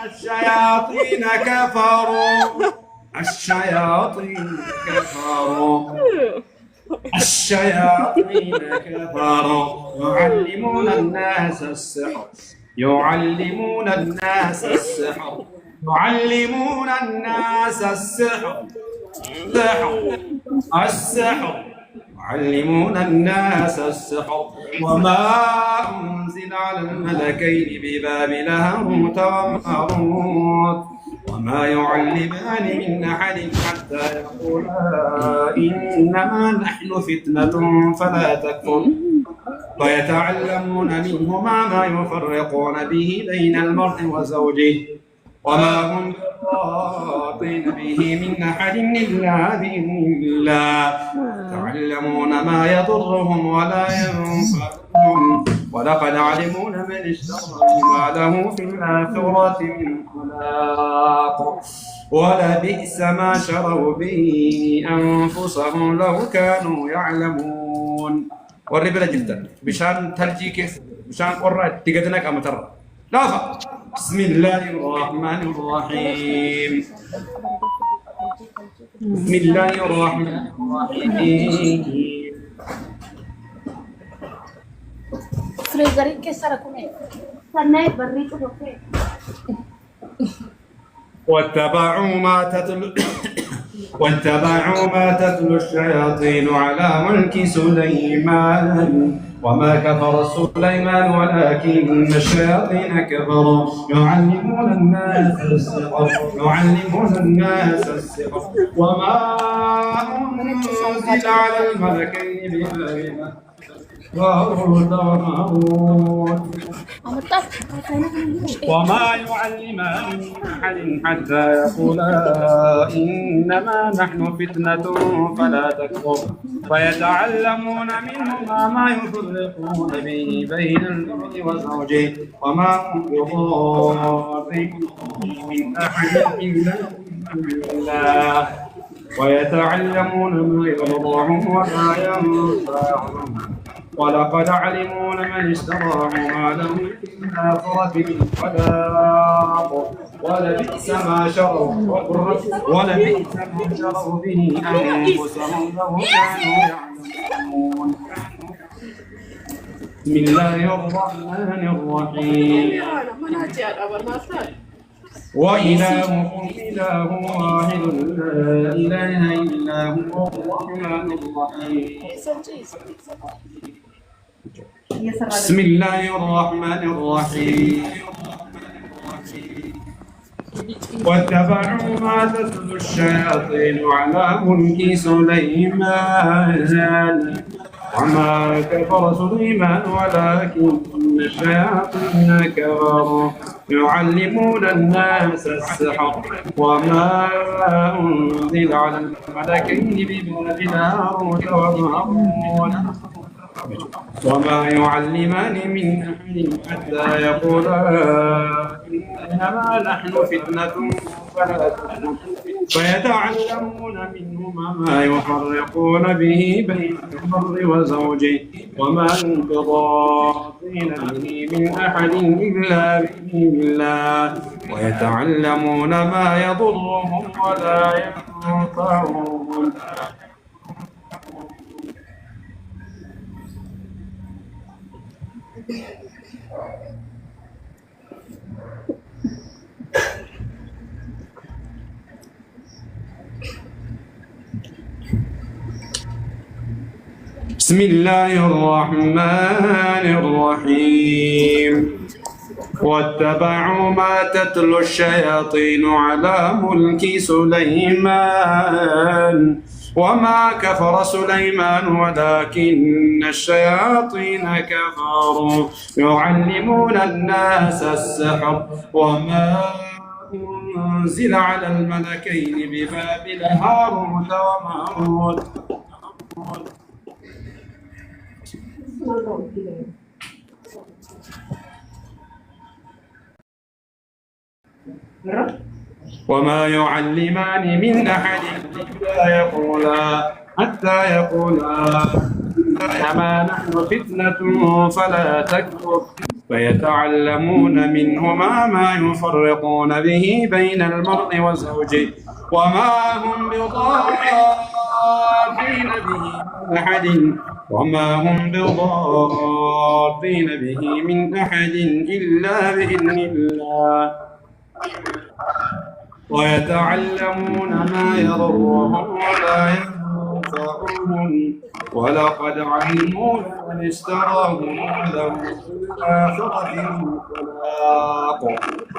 الشياطين كفروا الشياطين كفروا الشياطين كفروا يعلمون الناس السحر يعلمون الناس السحر يعلمون الناس السحر السحر يعلمون الناس السحر وما أنزل على الملكين ببابل هاروت وماروت وما يعلمان من أحد حتى يقولا إنما نحن فتنة فلا تكفر ويتعلمون منهما ما يفرقون به بين المرء وزوجه وما هم بضارين به من أحد إلا بإذن الله يتعلمون ما يضرهم ولا ينفعهم ولقد علموا من اشترى ما له في الآخرة من خلاق ولبئس ما شروا به أنفسهم لو كانوا يعلمون والربلة جدا بشان ترجيك بشان قرأت تقدنك أم ترى لا فا. بسم الله الرحمن الرحيم بسم الله الرحمن الرحيم फ्रीजर के सारा कोने करना है बर्री तो होते واتبعوا ما تتلو الشياطين على ملك سليمان وما كفر سليمان ولكن الشياطين كفروا يعلمون الناس السحر وما أنزل على الملكين ببابل هاروت وماروت وما يعلمان من أحد حتى يقولا إنما نحن فتنة فلا تكفر فيتعلمون منهما ما يفرقون به بين المرء وزوجه وما هم بضارين من أحد إلا بالله ويتعلمون ما يضرهم ولا ينفعهم ولقد علموا من اشتراه ما له في الآخرة من خلاق ولبئس ما شروا به أنفسهم لو كانوا يعلمون بسم الله الرحمن الرحيم وإلهكم إله واحد لا إله إلا هو الرحمن الرحيم بسم الله الرحمن الرحيم واتبعوا ما تتلو الشياطين على ملك سليمان وما كفر سليمان ولكن الشياطين كفروا يعلمون الناس السحر وما أنزل على الملكين ببابل هاروت وماروت وما يعلمان من أحد حتى يقولا إنما نحن فتنة فلا تكفر فيتعلمون منهما ما يفرقون به بين المرء وزوجه وما هم بضارين به من أحد إلا بإذن الله ويتعلمون ما يضرهم ولا ينفعهم بسم الله الرحمن الرحيم واتبعوا ما تتلو الشياطين على ملك سليمان وما كفر سليمان ولكن الشياطين كفروا يعلمون الناس السحر وما أنزل على الملكين ببابل هاروت وماروت وما يعلمان من أحد حتى يقولا إنما نحن فتنة فلا تكفر فيتعلمون منهما ما يفرقون به بين المرء وزوجه وما هم بضارين به من أحد إلا بإذن الله ويتعلمون ما يضرهم ولا ينفعهم ولقد علموا لمن اشتراه ما له في الآخرة من خلاق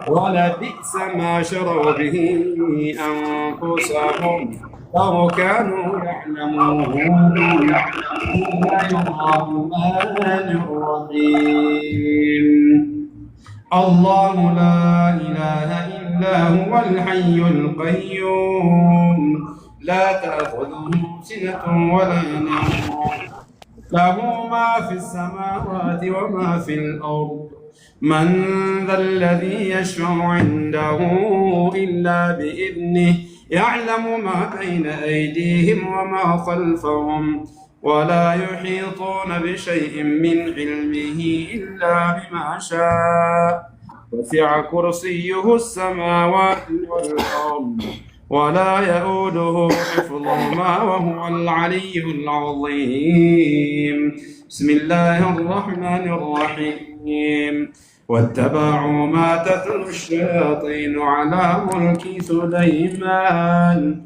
ولبئس ما شروا به أنفسهم لو كانوا يعلمون. الرحمن الرحيم الله لا إله إلا هو الحي القيوم لا تأخذه سنة ولا نوم له ما في السماوات وما في الأرض من ذا الذي يشفع عنده إلا بإذنه يعلم ما بين أيديهم وما خلفهم ولا يحيطون بشيء من علمه إلا بما شاء وسع كرسيه السماوات والأرض ولا يؤوده حفظهما وهو العلي العظيم. بسم الله الرحمن الرحيم واتبعوا ما تتلو الشياطين على ملك سليمان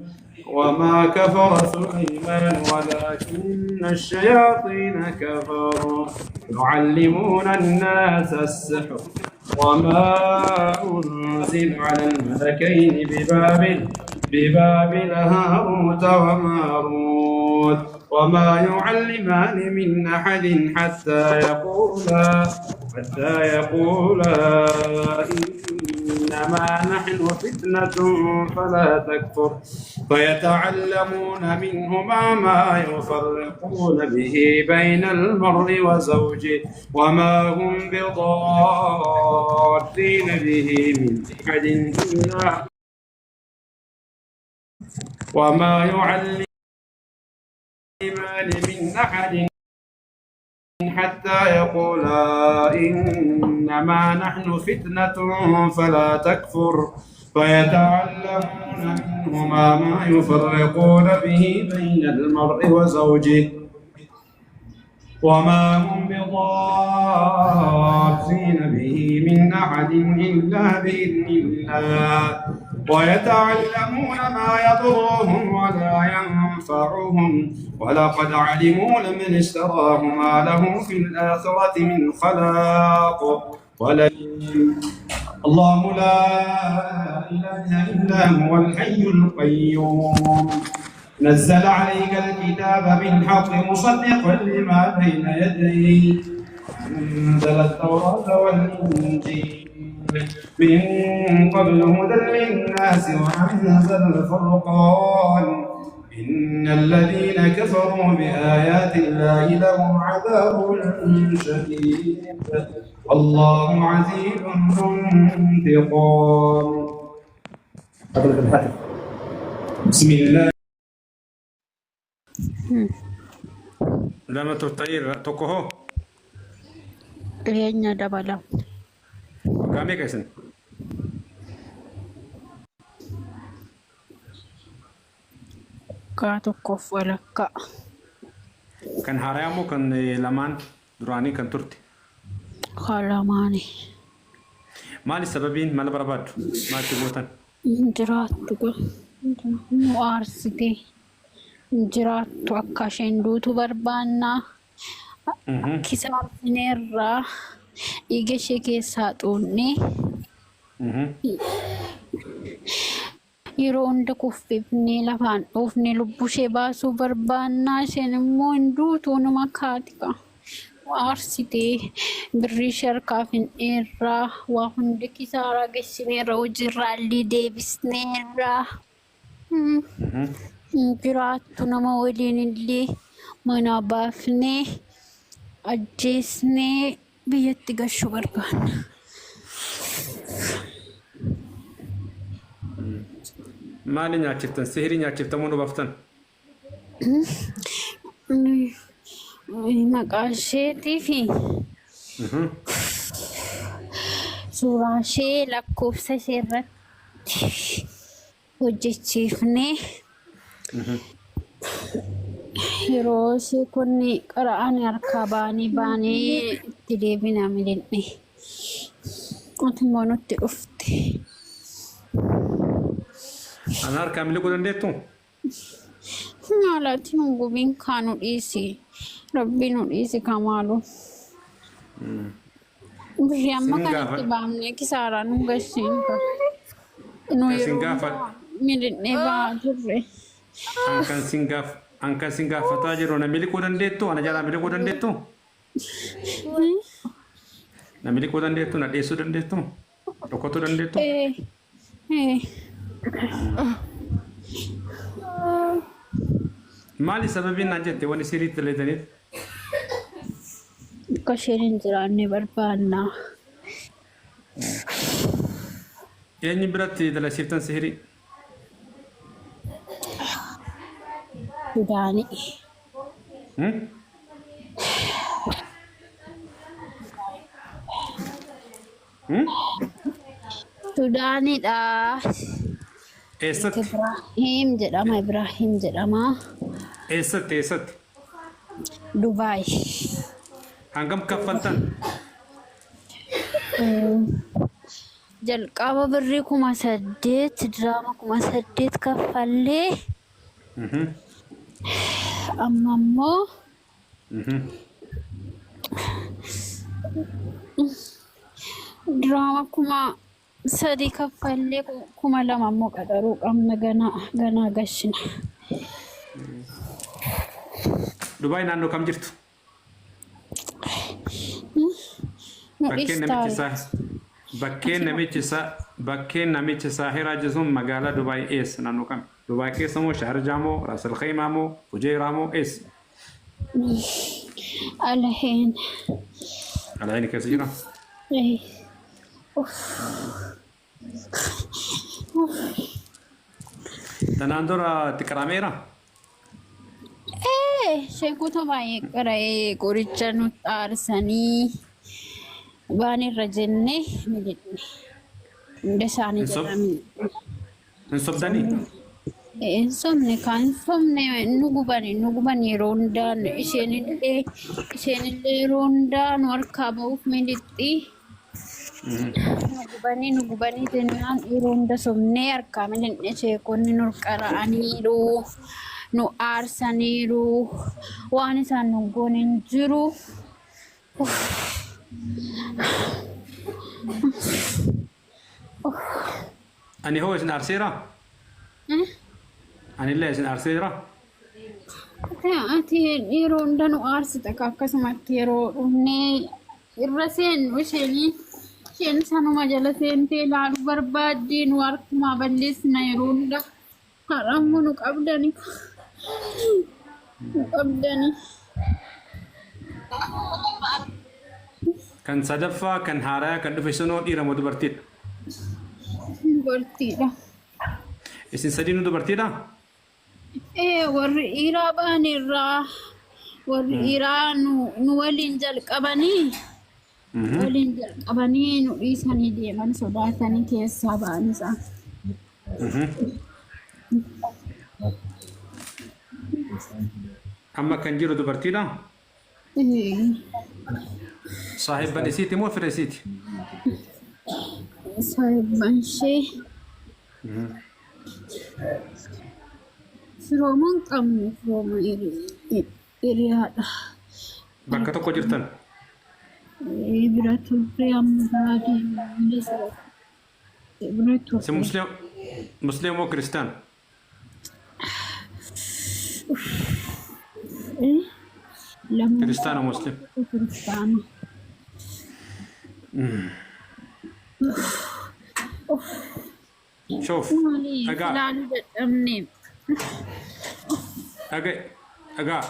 وما كفر سليمان ولكن الشياطين كفروا يعلمون الناس السحر وما أنزل على الملكين ببابل هاروت وماروت وما يعلمان من أحد حتى يقولا إنما نحن فتنة فلا تكفر فيتعلمون منهما ما يفرقون به بين المرء وزوجه وما هم بضارين به من أحد إلا وما يعلمان من أحد حتى يقولا إنما نحن فتنة فلا تكفر فيتعلمون منهما ما يفرقون به بين المرء وزوجه وما هم بضارين به من أحد إلا بإذن الله ويتعلمون ما يضرهم ولا ينفعهم ولقد علموا لمن اشتراه ما له في الآخرة من خلاق الله لا إله إلا هو الحي القيوم نزل عليك الكتاب بالحق مصدقا لما بين يديه أنزل التوراة والإنجيل من قبل هدى للناس وأنزل الفرقان إن الذين كفروا بآيات الله لهم عذاب شديد والله عزيز ذو انتقام. بسم الله لما تطير توكوه Kayaknya ada balang. kami kaisan Tokkoof walakkaa. kan harayamu kan lamaan duraanii kan turte Kalamaani. maali sababiin maal barbaaddu maalti gootan Jiraattu nu aarsitee jiraattu akka isheen duutu barbaannaa. Kisaarfineerraa dhiiga ishee keessaa xuunnee yeroo hunda kuffifnee lafaan dhoofne lubbuu ishee baasuu barbaannaa. Isheen immoo hin duutu numa kaatika. Aarsitee birrii sharkaa finneerraa waa hundi kisaaraa geessineerra hojiirraa illee deebisneerraa. Jiraattu nama waliin illee mana baafnee ajjeesnee biyyatti gashuu barbaanna. maali nyaachiftan sihirii nyaachiftamuu nu baaftan maqaa isheetii fi suuraa ishee lakkoofsa ishee irratti hojjechiifnee yeroo ishee kun qara'an harkaa baanii itti deebina midhinne atumoo nutti dhufte. Ana harkaa miliquu dandeettu? Maalati nu gubiin kaanu dhiisi. Rabbi nu dhiisi kamaalu. Birrii amma kanatti baafnee kisaaraa nu gashiin ka. Nu yeroo midhinne ba'aa turre. Ankan sin gaafataa jiru na miliquu dandeettu? Ana jalaa miliquu dandeettu? Na miliquu dandeettu? Na dhiyeessuu dandeettu? Dhokkotuu dandeettu? Maali sababiin naan jette wani sirriitti leetaniif? Akka isheen hin jiraanne barbaanna. Eenyu biratti dalasiiftan sihirii? Sudaani. Sudaanidha. Eessatti? Ibrahim jedhama. Eessatti? Dubaay. Hangam kaffaltan? Jalqaba birrii 8,000 diraama 8,000 kaffallee. Amma immoo diraama 3,000 kaffallee 2,000 immoo qaxaruu qabna ganaa gashina. Dubaay naannoo kam jirtu? Bakkeen namichi Saahiraa jechuun magaalaa Dubaay eessa naannoo kam? Dubaay keessa moo Shaharjaa moo Ras Al Khaymaa moo Fujeeraa moo eessa? Alheen keessa jira? Tanaan dura itti qarameera? Sheekota baay'ee qara'ee qoricha nutti aarsanii waan irra jennee midhinne. Hunda isaanii jedhame. Hin sobdanii? Hin sobne kan hin sobne nu guban yeroo hundaa isheenillee yeroo hundaa nu harkaa ba'uuf midhixxi. Nu gubanii jennaan yeroo hunda sobnee harkaa midhinne sheekonni nu qara'aniiru. Nu aarsaniiru waan isaan nu goonin jiru. Ani hoo isin aarseera? Anillee isin aarseera? Ati yeroo hunda nu aarsita akkasumatti yeroo dhufnee irra seennu isheen sanuma jala seentee ilaaluu barbaaddi nu harkumaa balleessina yeroo hunda. Haramuu nu qabdani. Kan sadaffaa kan haaraa kan dhufe sunoo dhiira moo dubartiidha? Dubartiidha. Isin sadiinuu dubartiidha? Warri dhiiraa baanirraa warri dhiiraa nu waliin jalqabanii nu dhiisanii deeman sodaatanii keessaa ba'an isaan. Amma kan jiru dubartiidha? Saahibban isiiti moo fira isiiti? Saahibban ishee firooma hin qabne firooma hiriyaadha. Bakka tokko jirtan? Bira turre amma baadiyyaa bira turre. Si musliim moo kiristaan? Kiristaana musliim? Kiristaana. شوف لا نجد أمني أجا